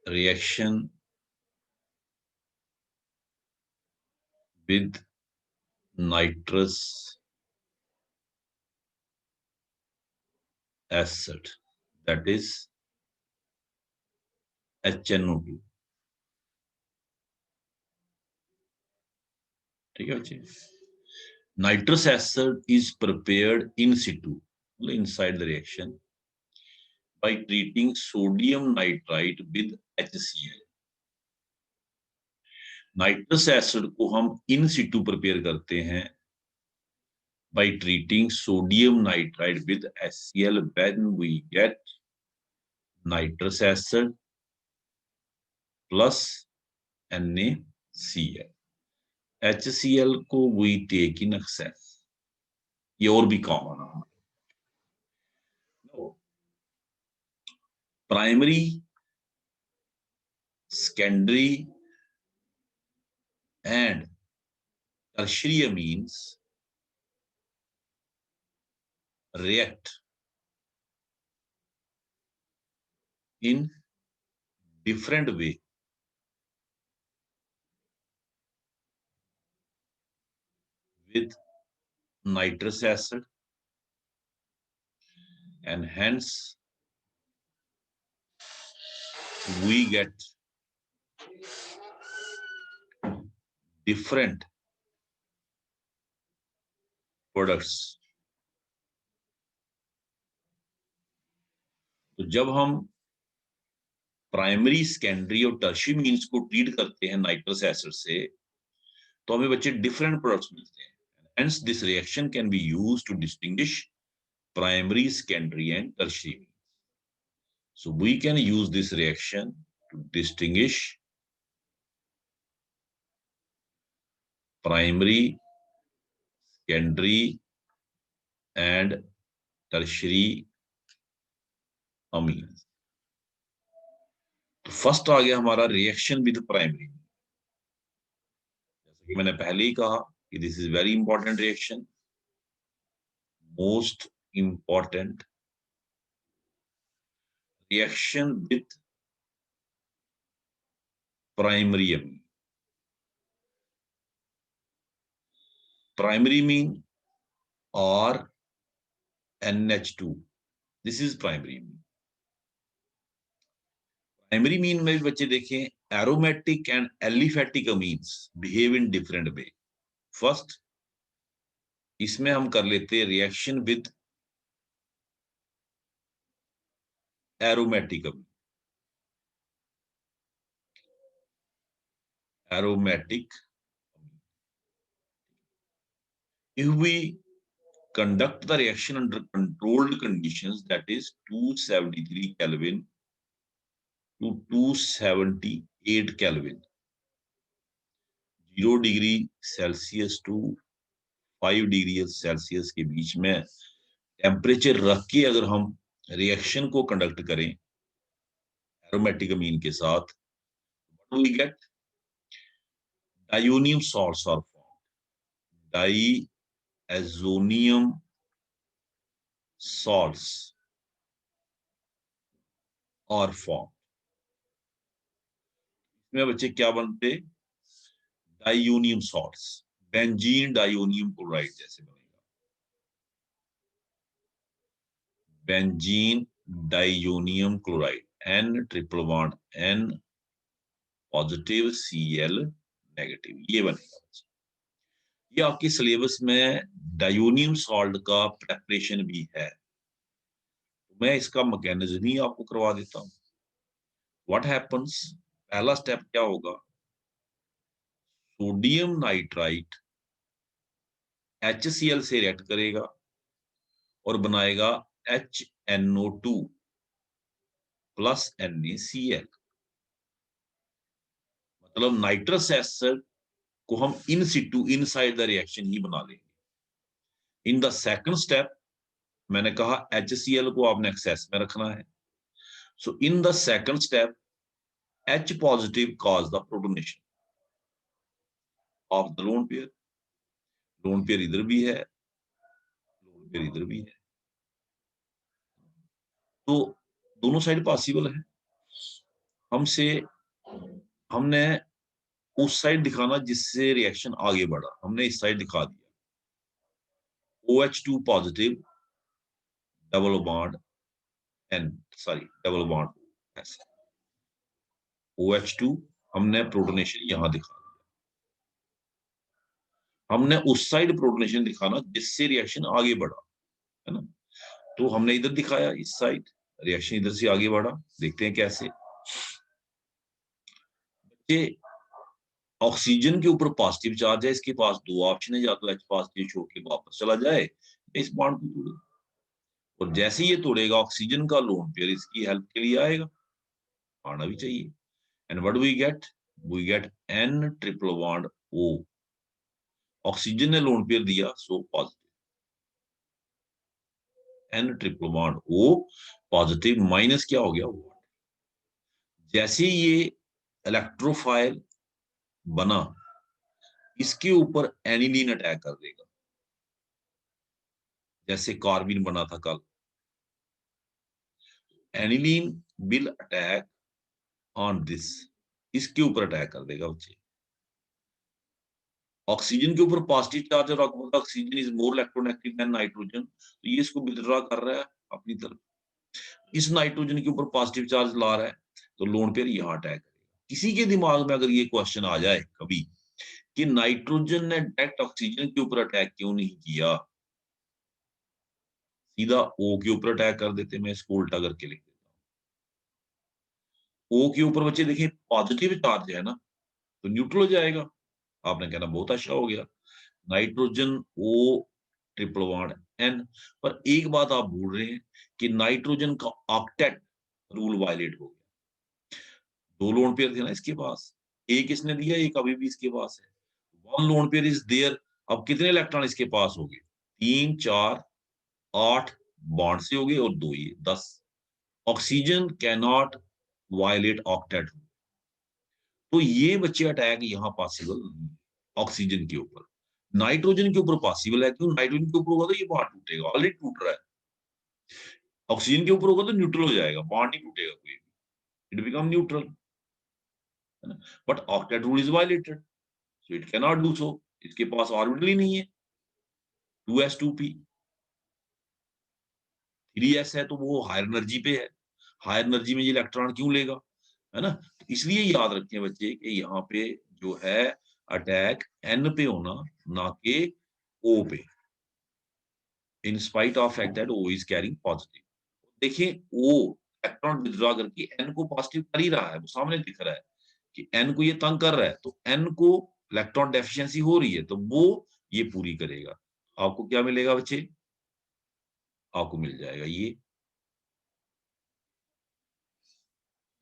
reaction with nitrous acid, that is HNO2. ठीक है बच्चे? Nitrous acid is prepared in situ, inside the reaction, by treating sodium nitrite with HCl. Nitrous acid को हम इन Situ prepare करते हैं by treating sodium nitrite with HCl when we get nitrous acid plus NaCl. HCl को we take in excess. ये और भी common है. Primary, secondary and tertiary amines react in different way with nitrous acid, and hence we get different products. तो जब हम primary, secondary और tertiary means को ट्रीट करते हैं नाइट्रस एसिड से, तो हमें बच्चे डिफरेंट प्रोडक्ट्स मिलते हैं. Hence this reaction can be used to distinguish primary, secondary and tertiary means. So we can use this reaction to distinguish primary, secondary and tertiary amines. तो first आ गया हमारा reaction with primary. जैसे कि मैंने पहले ही कहा कि this is very important reaction, most important reaction with primary amine. Primary amine or NH2. This is primary amine. Primary amine में भी बच्चे देखें, aromatic and aliphatic amines behave in different way. First, इसमें हम कर लेते हैं reaction with aromatic amine. Aromatic. If we conduct the reaction under controlled conditions, that is 273 Kelvin to 278 Kelvin, 0 degree Celsius to 5 degree Celsius के बीच में temperature रख के अगर हम रिएक्शन को कंडक्ट करें एरोमेटिक अमीन के साथ, what do we get? Diazonium salts are formed. Diazonium salts are formed. इसमें बच्चे क्या बनते? Diazonium salts. Benzene diazonium chloride जैसे बनेगा. Benzene diazonium chloride, N triple bond N positive Cl negative, ये बनेगा. ये आपके सिलेबस में डायोनियम सॉल्ट का प्रेपरेशन भी है. मैं इसका मैकेनिज्म ही आपको करवा देता हूं. What happens? पहला स्टेप क्या होगा? सोडियम नाइट्राइट HCl से रिएक्ट करेगा और बनाएगा HNO2 प्लस NaCl. मतलब नाइट्रस एसिड को हम इन सिटू इनसाइड द रिएक्शन ही बना लेंगे. इन द सेकंड स्टेप मैंने कहा HCl को आपने एक्सेस में रखना है. So in the second step, H positive cause the protonation of the lone pair. Lone pair इधर भी है, lone pair इधर भी है, तो दोनों साइड पॉसिबल है. हमने उस साइड दिखाना जिससे रिएक्शन आगे बढ़ा, हमने इस साइड दिखा दिया। OH2 positive double bond double bond ऐसे। OH2 हमने प्रोटोनेशन यहां दिखा दिया, हमने उस साइड प्रोटोनेशन दिखाना जिससे रिएक्शन आगे बढ़ा, है ना। तो हमने इधर दिखाया, इस साइड रिएक्शन इधर से आगे बढ़ा। देखते हैं कैसे। ये ऑक्सीजन के ऊपर पॉजिटिव चार्ज है, इसके पास दो ऑप्शन है, या तो H पॉजिटिव छोड़ के वापस चला जाए या इस बॉन्ड को तोड़े। और जैसे ये तोड़ेगा ऑक्सीजन का लोन पेयर इसकी हेल्प के लिए आएगा, आना भी चाहिए। And what we get N triple bond O। Oxygen ने लोन पेयर दिया, so positive. N triple bond O positive, minus क्या हो गया वो। जैसे ये इलेक्ट्रोफाइल बना, इसके ऊपर एनिलीन अटैक कर देगा, जैसे कार्बिन बना था कल। Aniline will attack on this, इसके ऊपर अटैक कर देगा बच्चे। ऑक्सीजन के ऊपर पॉजिटिव चार्ज और oxygen is more electronegative than nitrogen, तो ये इसको विथड्रॉ कर रहा है अपनी तरफ। इस नाइट्रोजन के ऊपर पॉजिटिव चार्ज ला रहा है, तो लोन पेयर यहां अटैक करेगा। किसी के दिमाग में अगर ये क्वेश्चन आ जाए कभी कि नाइट्रोजन ने डायरेक्ट ऑक्सीजन के ऊपर अटैक क्यों नहीं किया, सीधा O के ऊपर अटैक कर देते। मैं इसको उल्टा करके लिख देता हूँ। O के ऊपर बच्चे देखिए पॉजिटिव चार्ज है ना, तो न्यूट्रल हो जाएगा। आपने कहना बहुत अच्छा हो गया, nitrogen O triple bond N। पर एक बात आप भूल रहे हैं कि नाइट्रोजन का ऑक्टेट रूल वायलेट हो गया। दो लोन पेयर थे ना इसके पास, एक इसने दिया, एक अभी भी इसके पास है। One lone pair is there. अब कितने इलेक्ट्रॉन इसके पास हो गए, 3 4 8 बॉन्ड से हो गए और दो ये 10। Oxygen can not violate octet. तो ये बच्चे अटैक यहाँ पॉसिबल नहीं ऑक्सीजन के ऊपर। नाइट्रोजन के ऊपर पॉसिबल है, क्यों, नाइट्रोजन के ऊपर होगा तो ये बॉन्ड टूटेगा, ऑलरेडी टूट रहा है। ऑक्सीजन के ऊपर होगा तो न्यूट्रल हो जाएगा, बॉन्ड नहीं टूटेगा कोई भी, इट बिकम न्यूट्रल, है ना। But octet rule is violated, so it can not do so. इसके पास ऑर्बिटल ही नहीं है, 2s2p। 3s है तो वो हायर एनर्जी पे है, हायर एनर्जी में ये इलेक्ट्रॉन क्यों लेगा, है ना। तो इसलिए याद रखें बच्चे कि यहाँ पे जो है अटैक N पे होना, ना कि O पे, in spite of fact that O is carrying positive. देखिए O इलेक्ट्रॉन विथड्रॉ करके N को पॉजिटिव कर ही रहा है, वो सामने दिख रहा है कि N को ये तंग कर रहा है, तो N को इलेक्ट्रॉन डेफिशिएंसी हो रही है, तो वो ये पूरी करेगा। आपको क्या मिलेगा बच्चे, आपको मिल जाएगा ये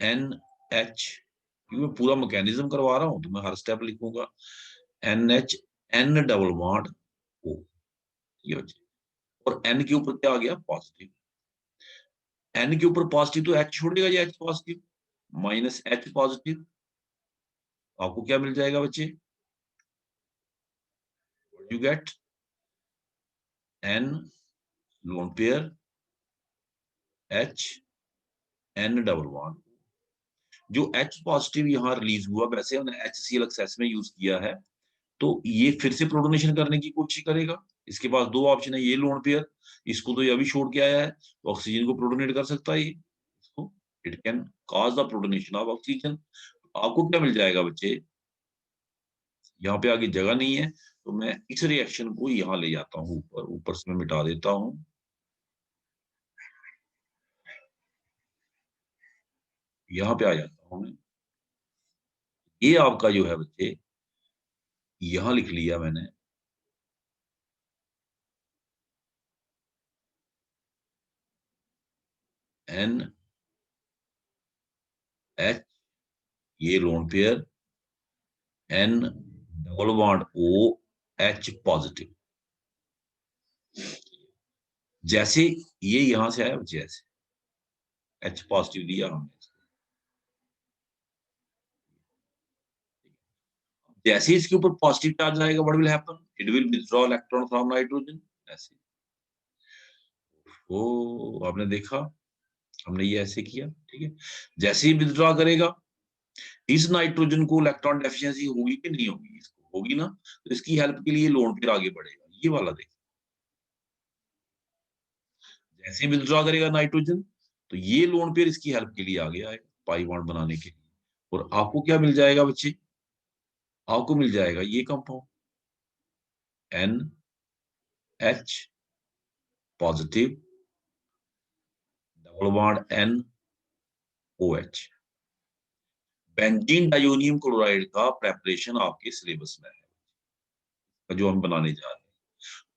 NH। मैं पूरा मैकेनिज्म करवा रहा हूं तो मैं हर स्टेप लिखूंगा। NH N double bond O, ये बच्चे। और N के ऊपर क्या आ गया, पॉजिटिव। N के ऊपर पॉजिटिव तो H छोड़ेगा, ये H positive, minus H positive. आपको क्या मिल जाएगा बच्चे, you get N lone pair H N double bond. जो H पॉजिटिव यहाँ रिलीज हुआ, वैसे हमने HCl एक्सेस में यूज किया है, तो ये फिर से प्रोटोनेशन करने की कोशिश करेगा। इसके पास दो ऑप्शन है, ये लोन पेयर, इसको तो ये अभी छोड़ के आया है, तो ऑक्सीजन को प्रोटोनेट कर सकता है ये, इसको it can cause the protonation of oxygen. आपको क्या मिल जाएगा बच्चे, यहाँ पे आगे जगह नहीं है, तो मैं इस रिएक्शन को यहाँ ले जाता हूँ ऊपर, ऊपर से मैं मिटा देता हूँ, यहाँ पे आ जाता हूँ मैं। ये आपका जो है बच्चे, यहाँ लिख लिया मैंने NH, ये lone pair N double bond OH positive. जैसे ये यहां से आया, जैसे H पॉजिटिव दिया हमने, जैसे इसके ऊपर पॉजिटिव चार्ज आएगा, what will happen, it will withdraw electron from nitrogen, ऐसे। ओ आपने देखा, हमने ये ऐसे किया, ठीक है। जैसे ही विथड्रॉ करेगा, इस नाइट्रोजन को इलेक्ट्रॉन डेफिशिएंसी होगी कि नहीं होगी, इसको होगी ना, तो इसकी हेल्प के लिए लोन पेयर आगे बढ़ेगा। ये वाला देखिए, जैसे ही विथड्रॉ करेगा नाइट्रोजन, तो ये लोन पेयर इसकी हेल्प के लिए आगे आएगा पाई बॉन्ड बनाने के लिए, और आपको क्या मिल जाएगा बच्चे, आपको मिल जाएगा ये compound NH positive double bond NOH। Benzene diazonium chloride का प्रेपरेशन आपके सिलेबस में है, जो हम बनाने जा रहे हैं।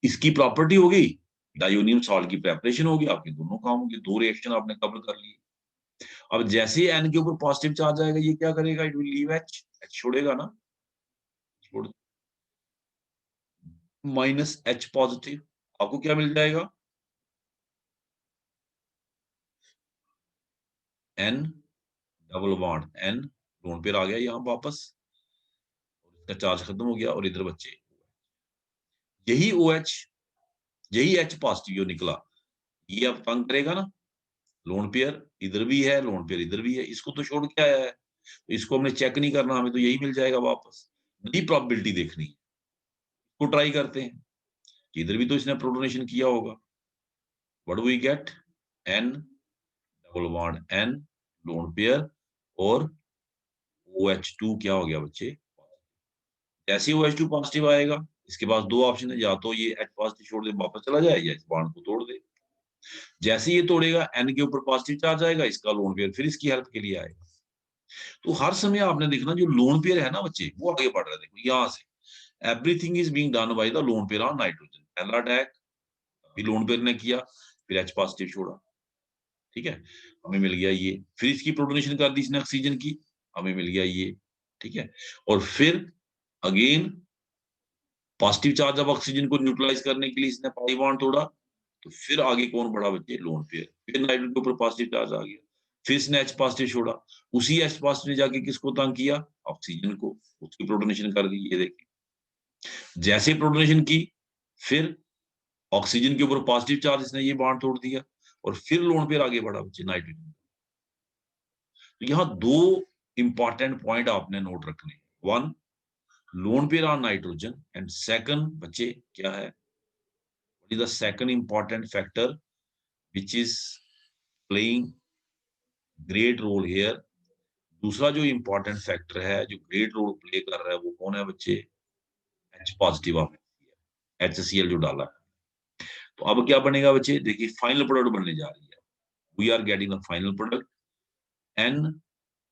इसकी प्रॉपर्टी हो गई, डायोनियम सॉल्ट की प्रेपरेशन होगी, आपके दोनों काम होंगे, दो रिएक्शन आपने कवर कर लिए। अब जैसे ही एन के ऊपर पॉजिटिव चार्ज आएगा, ये क्या करेगा, it will leave H, H छोड़ेगा ना, छोड़ -H पॉजिटिव, आपको क्या मिल जाएगा, N double bond N, lone pair आ गया यहाँ वापस, इसका चार्ज खत्म हो गया, और इधर बच्चे यही OH, यही H पॉजिटिव जो निकला, ये अब तंग करेगा ना, लोन पेयर इधर भी है, लोन पेयर इधर भी है, इसको तो छोड़ के आया है, तो इसको हमने चेक नहीं करना, हमें तो यही मिल जाएगा वापस। नई प्रोबेबिलिटी देखनी है, इसको ट्राई करते हैं, इधर भी तो इसने प्रोटोनेशन किया होगा, what do we get, N double bond N lone pair, और OH2 क्या हो गया बच्चे, जैसे ही OH2 पॉजिटिव आएगा, इसके पास दो ऑप्शन है, या तो ये H पॉजिटिव छोड़ दे वापस चला जाए, या इस बॉन्ड को तोड़ दे। जैसे ये तोड़ेगा, N के ऊपर पॉजिटिव चार्ज आएगा, इसका लोन पेयर फिर इसकी हेल्प के लिए आएगा। तो हर समय आपने देखना, जो लोन पेयर है ना बच्चे, वो आगे बढ़ रहा है, देखो यहां से everything is being done by the lone pair on nitrogen. पहला अटैक अभी लोन पेयर ने किया, फिर H पॉजिटिव छोड़ा, ठीक है, हमें मिल गया ये, फिर इसकी प्रोटोनेशन कर दी इसने ऑक्सीजन की, हमें मिल गया ये, ठीक है, और फिर again positive charge of oxygen को न्यूट्रलाइज करने के लिए इसने पाई बॉन्ड तोड़ा, तो फिर आगे कौन बढ़ा बच्चे, लोन पेयर, फिर नाइट्रोजन के ऊपर पॉजिटिव चार्ज आ गया, फिर इसने H पॉजिटिव छोड़ा, उसी H पॉजिटिव ने जाके किसको तंग किया, ऑक्सीजन को, उसकी प्रोटोनेशन कर दी, ये देखिए जैसे प्रोटोनेशन की, फिर ऑक्सीजन के ऊपर पॉजिटिव चार्ज इसने ये बॉन्ड तोड़ दिया, और फिर लोन पेयर आगे बढ़ा बच्चे नाइट्रोजन। तो यहाँ दो इंपॉर्टेंट पॉइंट आपने नोट रखने, one lone pair on nitrogen, and second बच्चे क्या है, what is the second important factor which is playing great role here। दूसरा जो इंपॉर्टेंट फैक्टर है जो ग्रेट रोल प्ले कर रहा है, वो कौन है बच्चे, H पॉजिटिव आपने HCl जो डाला है। तो अब क्या बनेगा बच्चे, देखिए फाइनल प्रोडक्ट बनने जा रही है, we are getting the final product N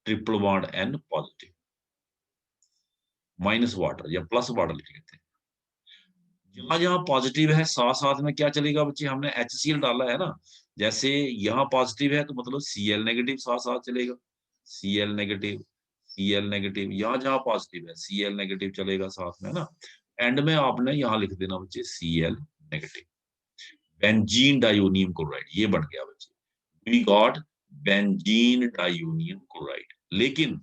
triple bond N positive minus water या प्लस वाटर लिख लेते हैं। जहां जहां पॉजिटिव है, साथ साथ में क्या चलेगा बच्चे, हमने HCl डाला है ना, जैसे यहाँ पॉजिटिव है तो मतलब Cl नेगेटिव साथ साथ चलेगा, Cl नेगेटिव, Cl नेगेटिव, यहाँ जहां पॉजिटिव है Cl नेगेटिव चलेगा साथ में ना, एंड में आपने यहाँ लिख देना बच्चे Cl negative, benzene diazonium chloride ये बन गया बच्चे, we got benzene diazonium chloride. लेकिन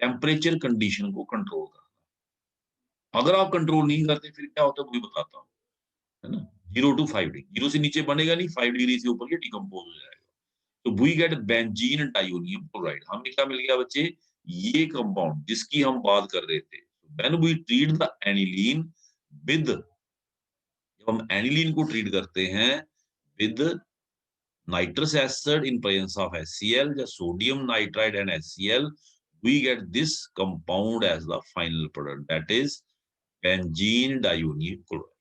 टेम्परेचर कंडीशन को कंट्रोल करना, अगर आप कंट्रोल नहीं करते फिर क्या होता है वही बताता हूँ, है ना, 0 to 5 डिग्री, 0 से नीचे बनेगा नहीं, 5 डिग्री से ऊपर ये डिकम्पोज हो जाएगा। तो we get benzene diazonium chloride, हमें क्या मिल गया बच्चे, ये कंपाउंड जिसकी हम बात कर रहे थे, when we treat the aniline with, जब हम एनिलीन को ट्रीट करते हैं with nitrous acid in presence of HCl, the sodium nitrite and HCl, we get this compound as the final product, that is benzene dionyl chloride।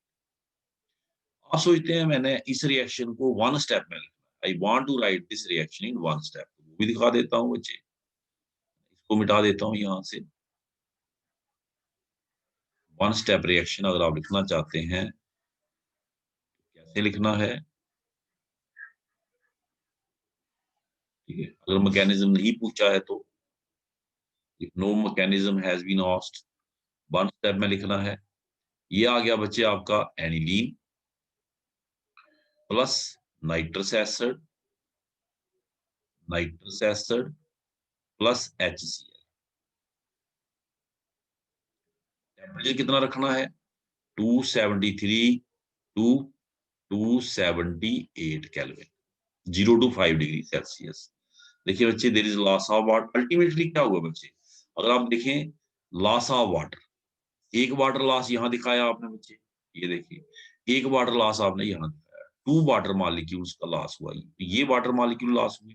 आप सोचते हैं मैंने इस रिएक्शन को वन स्टेप में लिखना, I want to write this reaction in one step, वो भी दिखा देता हूं बच्चे, इसको मिटा देता हूं यहां से। वन स्टेप रिएक्शन अगर आप लिखना चाहते हैं, कैसे लिखना है, ठीक है, अगर मैकेनिज्म नहीं पूछा है तो, no mechanism has been asked, one step में लिखना है। ये आ गया बच्चे आपका aniline plus nitrous acid, nitrous acid plus HCl। Temperature कितना रखना है, 273 to 278 Kelvin, 0 to 5 degree Celsius. देखिए बच्चे, there is loss of water. Ultimately क्या हुआ बच्चे, अगर आप देखें लॉस ऑफ वाटर, एक वाटर लॉस यहाँ दिखाया आपने बच्चे, ये देखिए एक वाटर लॉस आपने यहाँ दिखाया, 2 वाटर मॉलिक्यूल्स का लॉस हुआ, ये वाटर मॉलिक्यूल लॉस हुए।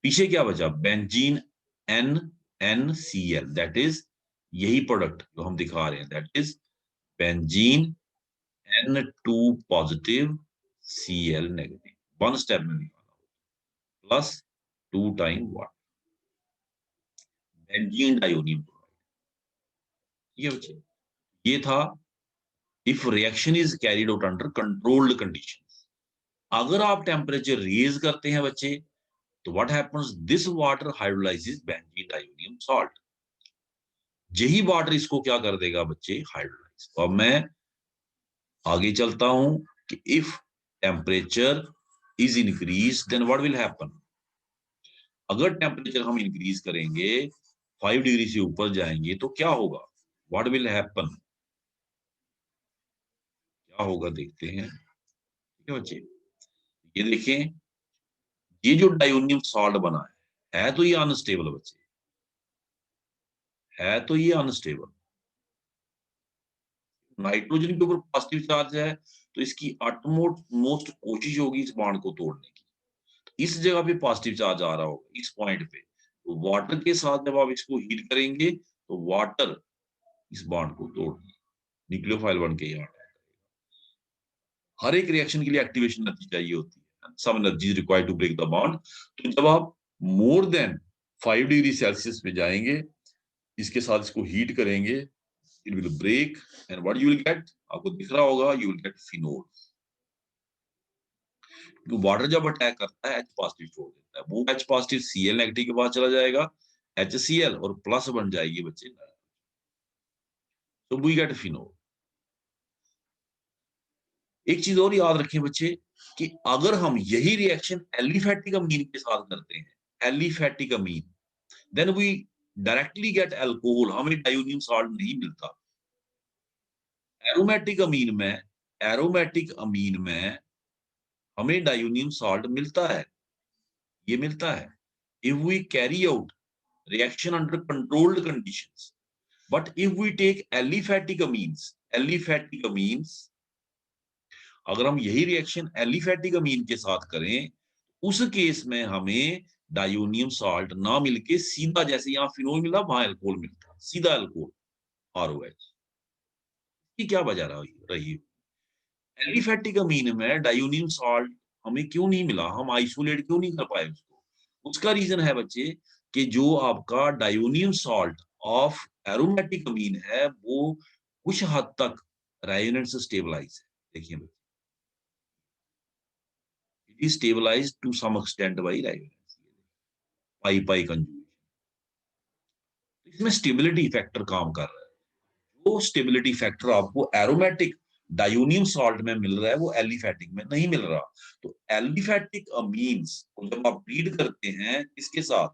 पीछे क्या बचा, बेंजीन NNCl, दैट इज यही प्रोडक्ट जो हम दिखा रहे हैं, that is benzene N2 positive Cl negative, one step में निकाला, plus 2 time water, benzene diazonium chloride. ये बच्चे, ये था if reaction is carried out under controlled conditions. अगर आप टेम्परेचर रेज करते हैं बच्चे, तो what happens, this water hydrolyses benzene diazonium salt, यही वाटर इसको क्या कर देगा बच्चे, हाइड्रोलाइज। तो अब मैं आगे चलता हूं कि if temperature is increase then what will happen. अगर टेम्परेचर हम इंक्रीज करेंगे, 5 डिग्री से ऊपर जाएंगे, तो क्या होगा, व्हाट विल हैपन, क्या होगा देखते हैं। ठीक है बच्चे, ये देखें, ये जो डाइओनियम सॉल्ट बना है तो ये अनस्टेबल बच्चे, है तो ये अनस्टेबल। नाइट्रोजन के ऊपर पॉजिटिव चार्ज है, तो इसकी मोस्ट कोशिश होगी इस बॉन्ड को तोड़ने की। इस जगह पे पॉजिटिव चार्ज आ रहा होगा, इस पॉइंट पे, तो वाटर के साथ जब आप इसको हीट करेंगे, तो वाटर इस बॉन्ड को तोड़ न्यूक्लियोफाइल बन के यहाँ। हर एक रिएक्शन के लिए एक्टिवेशन एनर्जी चाहिए होती है, some energy required to break the bond. तो जब आप मोर देन 5 डिग्री सेल्सियस पे जाएंगे, इसके साथ इसको हीट करेंगे, it will break, and what you will get, आपको दिख रहा होगा, you will get phenol. Water जब अटैक करता है, H पॉजिटिव छोड़ देता है, वो H पॉजिटिव Cl नेगेटिव के पास चला जाएगा, HCl और प्लस बन जाएगी बच्चे, तो वी गेट फिनोल। एक चीज और याद रखें बच्चे, कि अगर हम यही रिएक्शन एलिफेटिक अमीन के साथ करते हैं, aliphatic amine, then we directly get alcohol, हमें डाइओनियम सॉल्ट नहीं मिलता। एरोमेटिक अमीन में, एरोमेटिक अमीन में हमें डाइओनियम सॉल्ट मिलता है, ये मिलता है if we carry out reaction under controlled conditions. But if we take aliphatic amines, aliphatic amines, अगर हम यही रिएक्शन एलिफेटिक अमीन के साथ करें, उस केस में हमें डाइओनियम सॉल्ट ना मिलके सीधा, जैसे यहाँ फिनोल मिला वहां अल्कोहल मिलता, सीधा अल्कोहल, ROH। ये क्या वजह रही, एलिफेटिक अमीन में डाइओनियम सॉल्ट हमें क्यों नहीं मिला, हम आइसोलेट क्यों नहीं कर पाए उसको। उसका रीजन है बच्चे, कि जो आपका diazonium salt of aromatic amine है, वो कुछ हद तक रेजोनेंस स्टेबलाइज है। देखिए, it is stabilize to some extent by resonance, pi pi conjugation. इसमें स्टेबिलिटी फैक्टर काम कर रहा है, वो स्टेबिलिटी फैक्टर आपको एरोमेटिक डाइओनियम सॉल्ट में मिल रहा है, वो एलिफेटिक में नहीं मिल रहा। तो एलिफेटिक अमीन्स को जब आप रीड करते हैं इसके साथ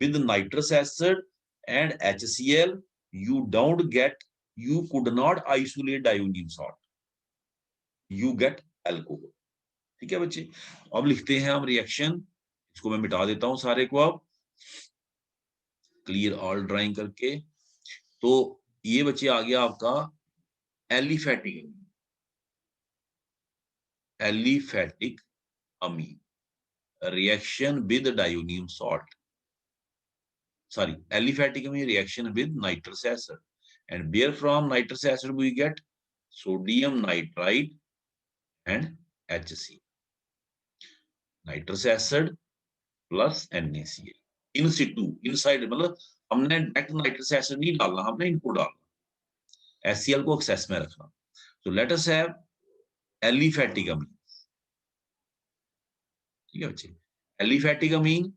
with nitrous acid and HCl, you don't get, you could not isolate dionium salt, you get alcohol। ठीक है बच्चे, अब लिखते हैं हम रिएक्शन, इसको मैं मिटा देता हूं सारे को अब, क्लियर ऑल ड्राइंग करके। तो ये बच्चे आ गया आपका aliphatic, aliphatic amine reaction with diazonium salt, sorry, aliphatic amine reaction with nitrous acid, and where from nitrous acid we get sodium nitrite and HC, nitrous acid plus NaCl in situ, inside, मतलब हमने direct nitrous acid नहीं डालना, हमने इनको डालना, HCl को access में रखना। तो let us have aliphatic amine, ठीक है बच्चे, aliphatic amine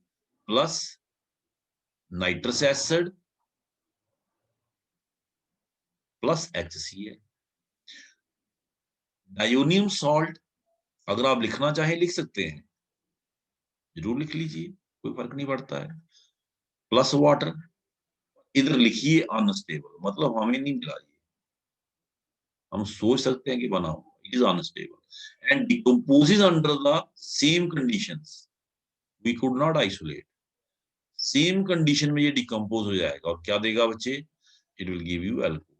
plus nitrous acid plus HCl। Diazonium salt अगर आप लिखना चाहें लिख सकते हैं, जरूर लिख लीजिए, कोई फर्क नहीं पड़ता है, प्लस वाटर, इधर लिखिए अनस्टेबल, मतलब हमें नहीं मिला ये, हम सोच सकते हैं कि बना हो, it is unstable and decomposes under the same conditions, we could not isolate. Same condition में ये डिकम्पोज हो जाएगा और क्या देगा बच्चे, it will give you alcohol.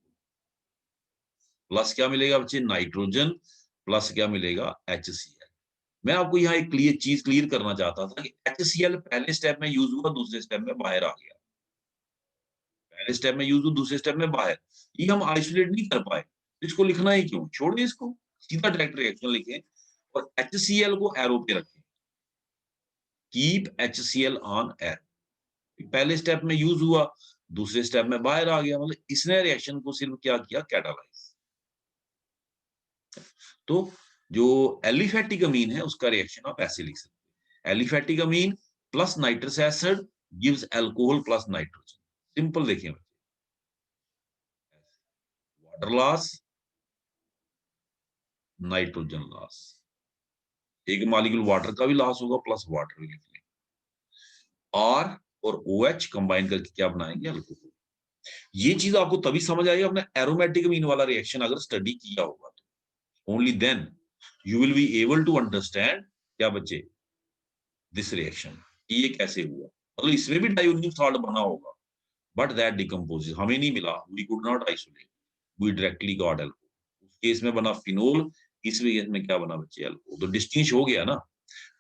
Plus क्या मिलेगा बच्चे, नाइट्रोजन, प्लस क्या मिलेगा, HCl। मैं आपको यहाँ एक चीज क्लियर करना चाहता था कि HCl पहले स्टेप में यूज हुआ, दूसरे स्टेप में बाहर आ गया। पहले स्टेप में यूज हुआ, दूसरे स्टेप में बाहर, ये हम आइसोलेट नहीं कर पाए। इसको लिखना ही क्यों, छोड़िए इसको, सीधा डायरेक्ट रिएक्शन लिखें और HCl को एरो पे रखें। Keep HCl on arrow. पहले स्टेप में यूज हुआ, दूसरे स्टेप में बाहर आ गया, मतलब इसने रिएक्शन को सिर्फ क्या किया, कैटालाइज। तो जो एलिफेटिक अमीन है उसका रिएक्शन आप ऐसे लिख सकते हैं, aliphatic amine plus nitrous acid gives alcohol plus nitrogen. Simple देखें बच्चे, वाटर लॉस, नाइट्रोजन लॉस, एक मॉलिक्यूल वाटर का भी लॉस होगा प्लस वाटर भी लिख लें। आर और OH कंबाइन करके क्या बनाएंगे, अल्कोहल। ये चीज आपको तभी समझ आएगी आपने एरोमेटिक अमीन वाला रिएक्शन अगर स्टडी किया होगा तो। Only then you will be able to understand क्या बच्चे, दिस रिएक्शन, ये कैसे हुआ। मतलब इसमें भी डाइओनियम सॉल्ट बना होगा, बट दैट डिकम्पोजेस हमें नहीं मिला, we could not isolate, we directly got alcohol. उस केस में बना फिनोल, इस केस में क्या बना बच्चे, अल्कोहल। तो डिस्टिंग्विश हो गया ना।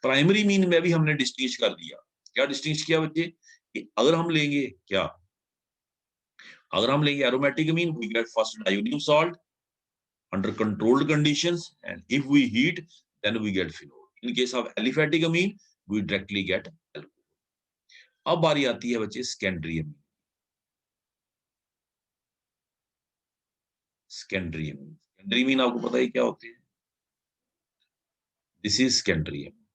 प्राइमरी मीन में भी हमने डिस्टिंग्विश कर दिया। क्या डिस्टिंग्विश किया बच्चे, कि अगर हम लेंगे क्या, अगर हम लेंगे aromatic amine, we get first diazonium salt under controlled conditions, and if we heat then we get phenol। in case of aliphatic amine we directly get alcohol। अब बारी आती है बच्चे secondary amine. Secondary amine, secondary amine आपको पता ही क्या होते हैं, दिस इज सेकेंडरी अमीन।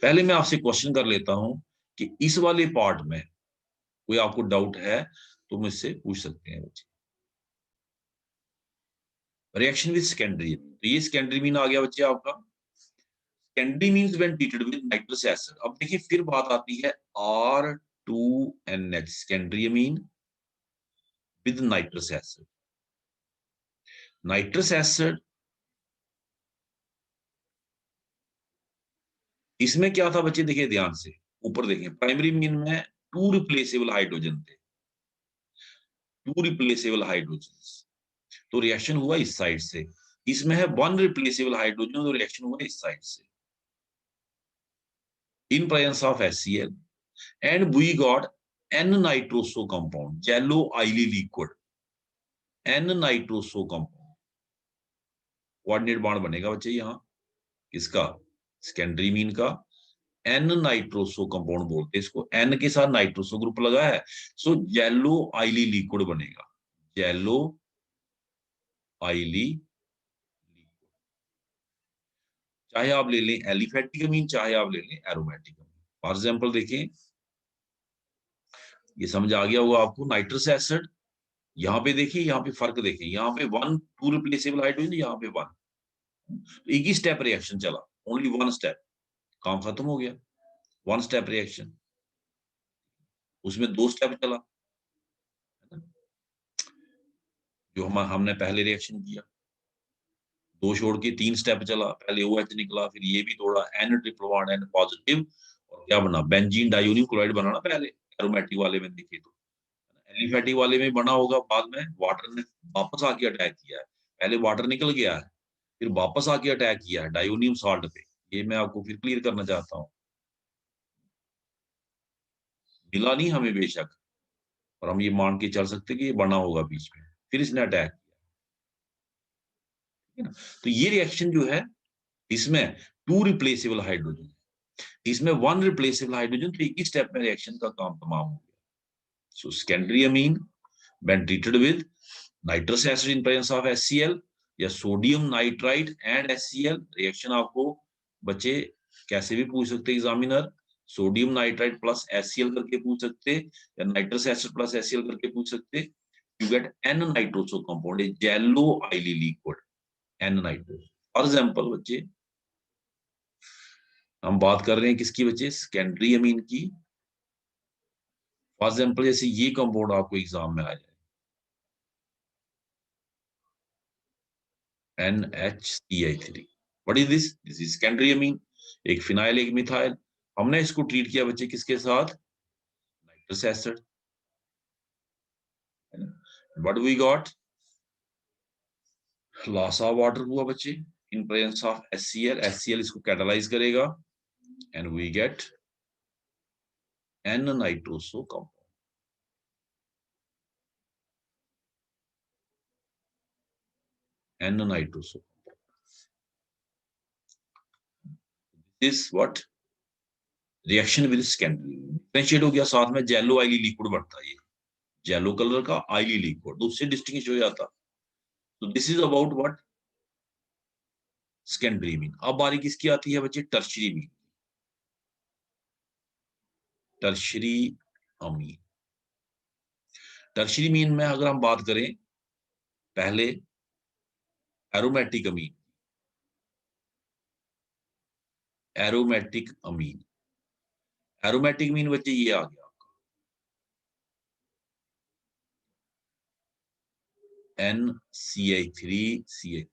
पहले मैं आपसे क्वेश्चन कर लेता हूं कि इस वाले पार्ट में कोई आपको डाउट है तो मुझसे पूछ सकते हैं बच्चे। रिएक्शन विद सेकेंडरी अमीन, तो ये सेकेंडरी अमीन आ गया बच्चे आपका। Secondary means when treated with nitrous acid. अब देखिए फिर बात आती है R2NH, secondary amine with nitrous acid. Nitrous acid, इसमें क्या था बच्चे, देखिए ध्यान से, ऊपर देखें, प्राइमरी मीन में 2 रिप्लेसेबल हाइड्रोजन थे, 2 रिप्लेसेबल हाइड्रोजन। तो रिएक्शन हुआ इस साइड से। इसमें है 1 रिप्लेसेबल हाइड्रोजन, तो रिएक्शन हुआ इस साइड से, इन presence of HCl, and we got N-nitroso compound, yellow oily liquid, N-nitroso compound। Coordinate bond बनेगा बच्चे यहाँ किसका, सेकेंडरी मीन का। N-nitroso कंपाउंड बोलते हैं इसको, N के साथ नाइट्रोसो ग्रुप लगा है, सो येलो आइली लिक्विड बनेगा, येलो आइली। चाहे आप ले लें एलिफेटिक अमीन, चाहे आप ले लें एरोमेटिक अमीन। फॉर एग्जाम्पल देखें, ये समझ आ गया होगा आपको, नाइट्रस एसिड, यहाँ पे देखिए, यहाँ पे फर्क देखिए, यहाँ पे 2 रिप्लेसेबल हाइड्रोजन, यहाँ पे 1। एक ही स्टेप रिएक्शन चला, ओनली 1 स्टेप, काम खत्म हो गया। 1 स्टेप रिएक्शन, उसमें 2 स्टेप चला, जो हमने पहले रिएक्शन किया, 2 छोड़ के 3 स्टेप चला, पहले OH निकला, फिर ये भी तोड़ा, N triple bond N positive, और क्या बना, बेंजीन डाइओनियम क्लोराइड बना ना पहले, एरोमेटिक वाले में देखिए तो। एलिफेटिक वाले में बना होगा, बाद में वाटर ने वापस आके अटैक किया है, पहले वाटर निकल गया है, फिर वापस आके अटैक किया है डाइओनियम सॉल्ट पे। ये मैं आपको फिर क्लियर करना चाहता हूँ, मिला नहीं हमें बेशक, और हम ये मान के चल सकते कि ये बना होगा बीच में, फिर इसने अटैक किया, है ना। तो ये रिएक्शन जो है, इसमें 2 रिप्लेसेबल हाइड्रोजन, इसमें 1 रिप्लेसेबल हाइड्रोजन, तो एक ही स्टेप में रिएक्शन का काम तमाम हो गया। So secondary amine when treated with nitrous acid in presence of HCl या sodium nitrite and HCl, reaction आपको बच्चे कैसे भी पूछ सकते examiner, sodium nitrite plus HCl करके पूछ सकते, या नाइट्रस एसिड प्लस HCl करके पूछ सकते। You get N nitroso compound, yellow oily liquid, N nitroso. For example बच्चे, हम बात कर रहे हैं किसकी बच्चे, सेकेंडरी अमीन की। फॉर एग्जांपल जैसे ये कंपाउंड आपको एग्जाम में आ जाए, NHCl3, what is this, this is secondary amine, एक फिनाइल एक मिथाइल, हमने इसको ट्रीट किया बच्चे किसके साथ, nitrous acid. What we got, loss of water हुआ बच्चे in presence of HCl, HCl इसको कैटालाइज करेगा and we get N nitroso compound. N nitroso this what, reaction with secondary differentiate हो गया, साथ में जेलो आइली लिक्विड बढ़ता है, ये जेलो कलर का आइली लिक्विड तो उससे डिस्टिंग्विश हो जाता। तो this is about what, secondary mean. अब बारी किसकी आती है बच्चे, टर्शरी मीन। टर्शरी अमीन, टर्शरी मीन में अगर हम बात करें पहले एरोमेटिक अमीन, एरोमेटिक अमीन, एरोमेटिक मीन बच्चे ये आ गया NCl3Cl3।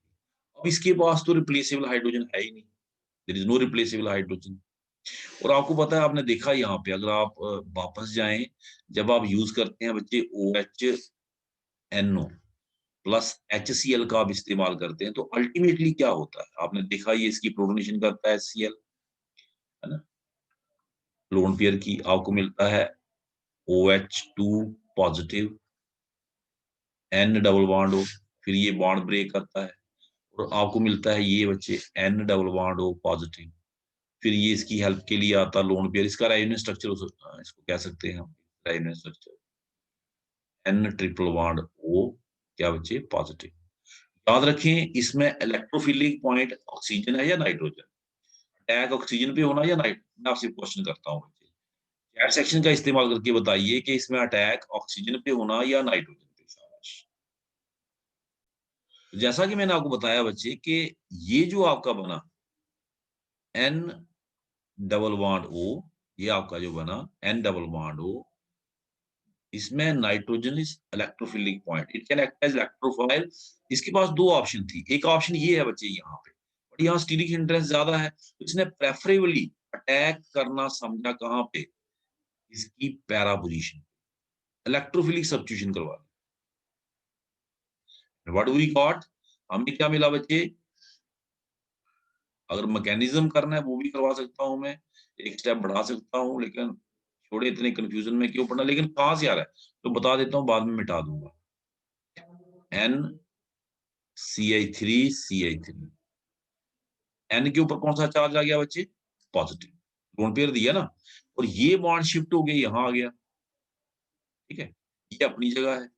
अब इसके पास तो रिप्लेसेबल हाइड्रोजन है ही नहीं, there is no replaceable hydrogen. और आपको पता है, आपने देखा यहाँ पे, अगर आप वापस जाएं, जब आप यूज करते हैं बच्चे OHNO प्लस HCl का आप इस्तेमाल करते हैं, तो अल्टीमेटली क्या होता है, आपने देखा ये इसकी प्रोटोनेशन करता है HCl, है ना, लोन पेयर की, आपको मिलता है OH2 positive, N double bond हो, फिर ये बॉन्ड ब्रेक करता है और आपको मिलता है ये बच्चे N डबल बॉन्ड हो पॉजिटिव, फिर ये इसकी हेल्प के लिए आता है लोन पेयर, इसका रायोनिक स्ट्रक्चर इसको कह सकते हैं हम, रायोनिक structure N triple bond O, क्या बच्चे, पॉजिटिव। याद रखें इसमें इलेक्ट्रोफिलिक पॉइंट ऑक्सीजन है या नाइट्रोजन, अटैक ऑक्सीजन पे होना या नाइट, मैं आपसे क्वेश्चन करता हूँ बच्चे, चैट सेक्शन का इस्तेमाल करके बताइए कि इसमें अटैक ऑक्सीजन पे होना या नाइट्रोजन पे। शाबाश। जैसा कि मैंने आपको बताया बच्चे कि ये जो आपका बना N डबल बॉन्ड O, ये आपका जो बना N डबल बॉन्ड O, इसमें nitrogen is electrophilic point, it can act as electrophile. इसके पास दो ऑप्शन थी, एक ऑप्शन ये है बच्चे यहाँ पे, बट यहाँ स्टीरिक इंटरेस्ट ज्यादा है, तो इसने प्रेफरेबली अटैक करना समझा कहाँ पे, इसकी पैरा पोजीशन, इलेक्ट्रोफिलिक सब्स्टिट्यूशन करवा। व्हाट वी गॉट, हमें क्या मिला बच्चे, अगर मैकेनिज्म करना है वो भी करवा सकता हूं मैं, एक स्टेप बढ़ा सकता हूं, लेकिन छोड़े इतने कंफ्यूजन में क्यों पढ़ना, लेकिन कहां से आ रहा है तो बता देता हूं, बाद में मिटा दूंगा। NCl3Cl3, N के ऊपर कौन सा चार्ज आ गया बच्चे, पॉजिटिव, लोन पेयर दिया ना, और ये बॉन्ड शिफ्ट हो गया, यहां आ गया, ठीक है, ये अपनी जगह है,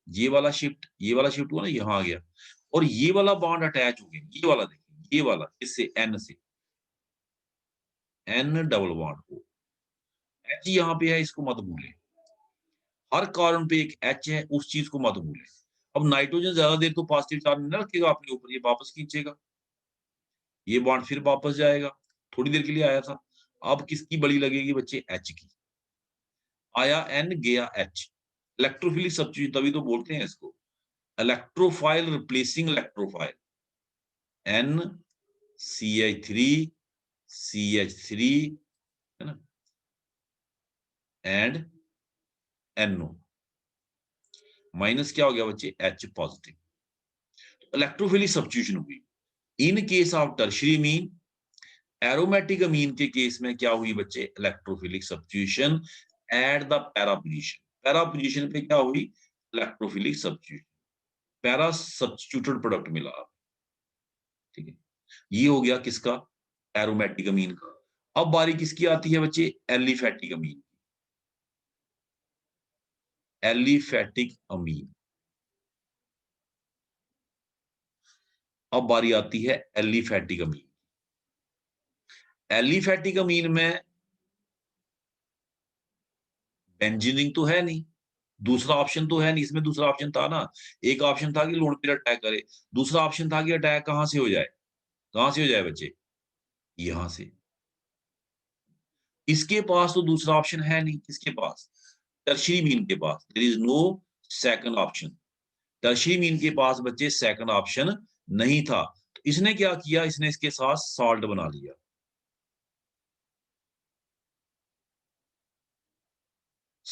ये वाला शिफ्ट, ये वाला शिफ्ट हुआ ना, यहां आ गया, और ये वाला बॉन्ड अटैच हो गया, ये वाला देखिए, ये वाला इससे N से, N डबल बॉन्ड को, H यहाँ पे है, इसको मत भूलें, हर कार्बन पे एक H है, उस चीज को मत भूलें। अब नाइट्रोजन ज्यादा देर तो पॉजिटिव चार्ज नहीं रखेगा अपने ऊपर, ये वापस खींचेगा, ये बॉन्ड फिर वापस जाएगा, थोड़ी देर के लिए आया था, अब किसकी बड़ी लगेगी बच्चे, H की, आया N गया H, इलेक्ट्रोफिलिक सब्स्टिट्यूशन, तभी तो बोलते हैं इसको इलेक्ट्रोफाइल रिप्लेसिंग इलेक्ट्रोफाइल, NCl3CH3, है ना, एंड NO, माइनस क्या हो गया बच्चे, H पॉजिटिव, इलेक्ट्रोफिलिक सब्स्टिट्यूशन हुई। In case of tertiary amine, aromatic amine के केस में क्या हुई बच्चे, electrophilic substitution at the para position, para position पे क्या हुई, electrophilic substitution, para substituted product मिला, ठीक है, ये हो गया किसका, एरोमेटिक अमीन का। अब बारी किसकी आती है बच्चे, एलिफेटिक अमीन, एलिफेटिक अमीन, अब बारी आती है एलिफेटिक अमीन। एलिफेटिक अमीन में बेंजीनिंग तो है नहीं, दूसरा ऑप्शन तो है नहीं, इसमें दूसरा ऑप्शन था ना, एक ऑप्शन था कि लोन पेयर अटैक करे, दूसरा ऑप्शन था कि अटैक कहां से हो जाए, कहां से हो जाए बच्चे, यहां से। इसके पास तो दूसरा ऑप्शन है नहीं, किसके पास, टर्शरी मीन के पास, there is no second option, tertiary amine के पास बच्चे सेकंड ऑप्शन नहीं था, तो इसने क्या किया, इसने इसके साथ सॉल्ट बना लिया,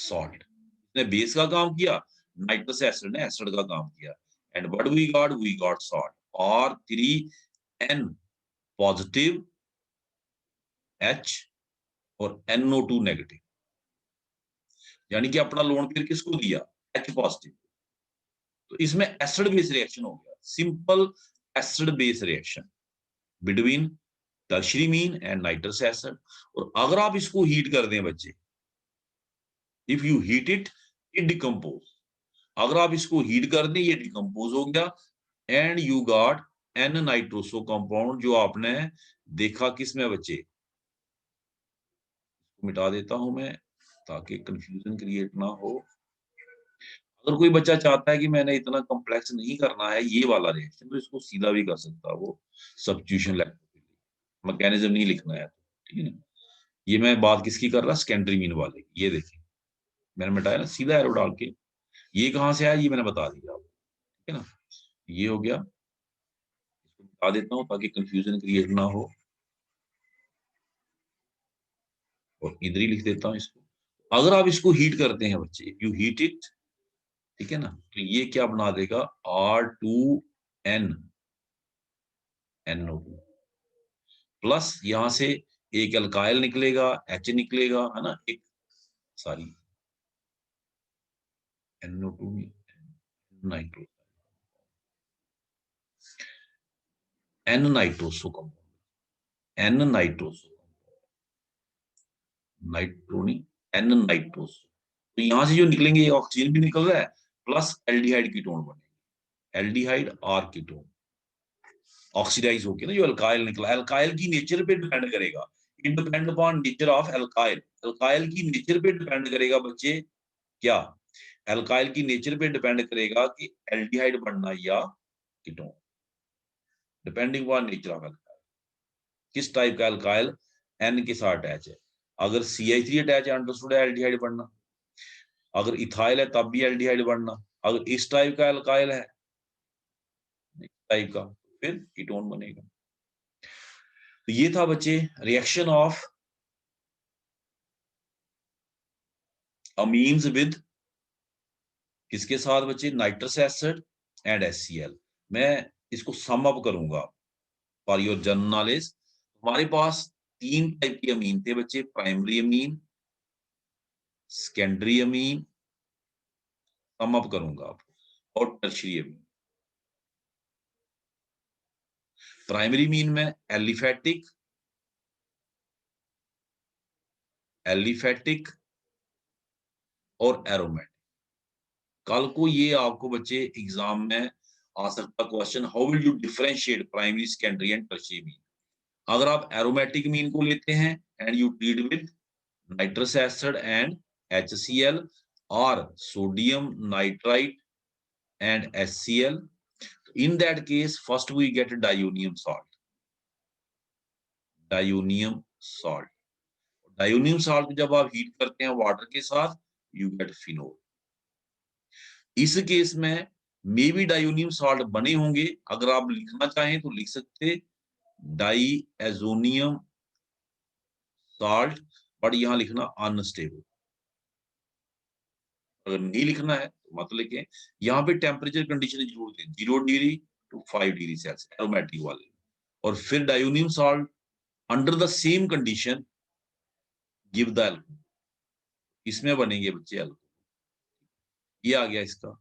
सॉल्ट। इसने बेस का काम किया, नाइट्रस एसिड ने एसिड का काम किया, and what we got salt. R3N positive H और NO2 नेगेटिव, यानी कि अपना लोन पेयर किसको दिया, H पॉजिटिव। तो इसमें एसिड बेस रिएक्शन हो गया, simple acid base reaction between tertiary mean and nitrous acid. और अगर आप इसको हीट कर दें बच्चे, if you heat it decompose, अगर आप इसको हीट कर दें ये डिकम्पोज हो गया, and you got an nitroso compound, जो आपने देखा किसमें बच्चे, मिटा देता हूं मैं ताकि कंफ्यूजन क्रिएट ना हो। अगर कोई बच्चा चाहता है कि मैंने इतना कॉम्प्लेक्स नहीं करना है ये वाला रिएक्शन, तो इसको सीधा भी कर सकता है वो, सब्स्टिट्यूशन मैकेनिज्म नहीं लिखना है, ठीक है ना। ये मैं बात किसकी कर रहा, सेकेंडरी मीन वाले, ये देखिए मैंने मिटाया ना सीधा एरो डाल के, ये कहां से आया ये मैंने बता दिया आपको, ठीक है ना। ये हो गया, इसको बता देता हूँ ताकि कंफ्यूजन क्रिएट ना हो, और इधर ही लिख देता हूँ इसको। अगर आप इसको हीट करते हैं बच्चे, यू हीट इट, ठीक है ना, तो ये क्या बना देगा, R2N NO2 प्लस यहां से एक अल्काइल निकलेगा, H निकलेगा, है ना, एक sorry NO2 nitro N nitroso compound, N nitroso नाइट्रोनी N नाइट्रोसो। तो यहां से जो निकलेंगे ये ऑक्सीजन भी निकल रहा है, प्लस एल्डिहाइड कीटोन बनेंगे, एल्डिहाइड R कीटोन ऑक्सीडाइज होके ना, जो अल्काइल निकला, अल्काइल की नेचर पे डिपेंड करेगा, it depend upon nature of alkyl, alkyl की नेचर पे डिपेंड करेगा बच्चे, क्या, अल्काइल की नेचर पे डिपेंड करेगा कि एल्डिहाइड बनना या ketone, depending upon nature of alkyl, किस टाइप का अल्काइल एन के साथ अटैच है। अगर CH3 अटैच है, अंडरस्टूड है एल्डिहाइड बनना, अगर इथाइल है तब भी एल्डिहाइड बनना, अगर इस टाइप का अल्काइल है, इस टाइप का, फिर कीटोन बनेगा। तो ये था बच्चे रिएक्शन ऑफ अमीन्स विद किसके साथ बच्चे, नाइट्रस एसिड एंड HCl। मैं इसको सम अप करूंगा फॉर योर जनरल नॉलेज। हमारे पास तीन टाइप की अमीन थे बच्चे, primary amine, secondary amine, sum up करूंगा आपको, और टर्शियरी अमीन। प्राइमरी मीन में एलिफेटिक, एलिफेटिक और एरोमेटिक। कल को ये आपको बच्चे एग्जाम में आ सकता question, how will you differentiate primary, secondary and tertiary mean. अगर आप एरोमेटिक मीन को लेते हैं and you treat with nitrous acid and HCl, or sodium nitrite and HCl, in that case first we get dionium salt, dionium salt, dionium salt जब आप heat करते हैं water के साथ, you get phenol। इस केस में मे भी डायोनियम salt बने होंगे, अगर आप लिखना चाहें तो लिख सकते डाई एजोनियम सॉल्ट, बट यहां लिखना अनस्टेबल। अगर नहीं लिखना है तो मत लिखें। यहाँ पे टेम्परेचर कंडीशन जरूर दें, 0 degree to 5 degree celsius aromatic वाले, और फिर diazonium salt under the same condition give the alcohol, इसमें बनेंगे बच्चे एल्कोहल। ये आ गया इसका।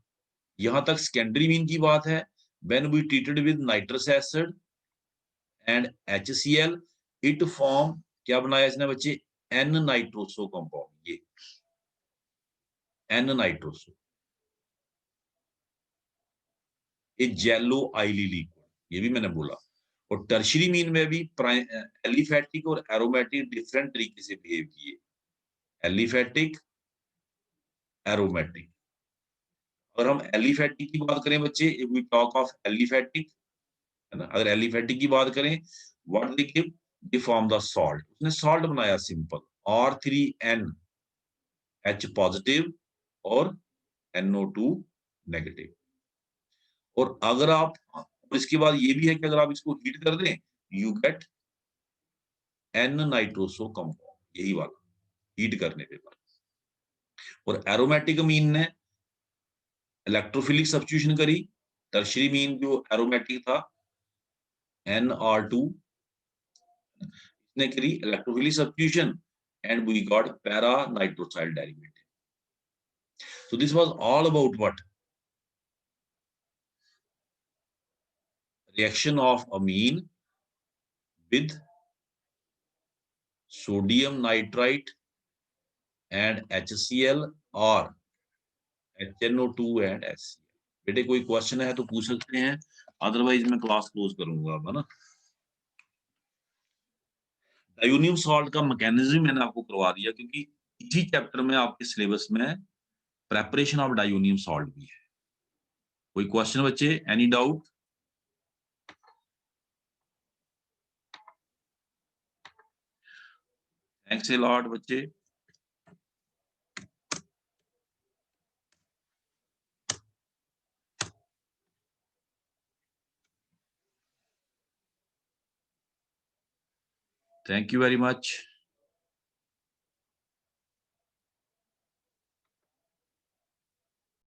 यहां तक सेकेंडरी मीन की बात है, when we treated with nitrous acid and HCl, it form, क्या बनाया इसने बच्चे, N नाइट्रोसो कंपाउंड, ये N नाइट्रोसो, ये जेलो आइली लिक्विड, ये भी मैंने बोला। और टर्शियरी मीन में भी एलिफेटिक और एरोमेटिक डिफरेंट तरीके से बिहेव किए, एलिफेटिक, एरोमेटिक। अगर हम एलिफेटिक की बात करें बच्चे, if we talk of aliphatic, है ना, अगर एलिफेटिक की बात करें, what they give, they form the salt, उसने सॉल्ट बनाया सिंपल, R3N H पॉजिटिव और NO2 नेगेटिव। और अगर आप, और इसके बाद ये भी है कि अगर आप इसको हीट कर दें, you get N nitroso compound, यही वाला हीट करने के बाद। और एरोमेटिक अमीन ने इलेक्ट्रोफिलिक सब्स्टिट्यूशन करी, टर्शियरी अमीन जो एरोमेटिक था NR2 इसने करी electrophilic substitution and we got para nitrosyl derivative. So this was all about what? Reaction of amine with sodium nitrite and HCl or HNO2 and HCl. बेटे कोई question है तो पूछ सकते हैं, अदरवाइज मैं क्लास क्लोज करूंगा अब, है ना। डायोनियम सॉल्ट का मैकेनिज्म मैंने आपको करवा दिया, क्योंकि इसी चैप्टर में आपके सिलेबस में प्रेपरेशन ऑफ डायोनियम सॉल्ट भी है। कोई क्वेश्चन बच्चे, any doubt? Thanks a lot बच्चे। Thank you very much.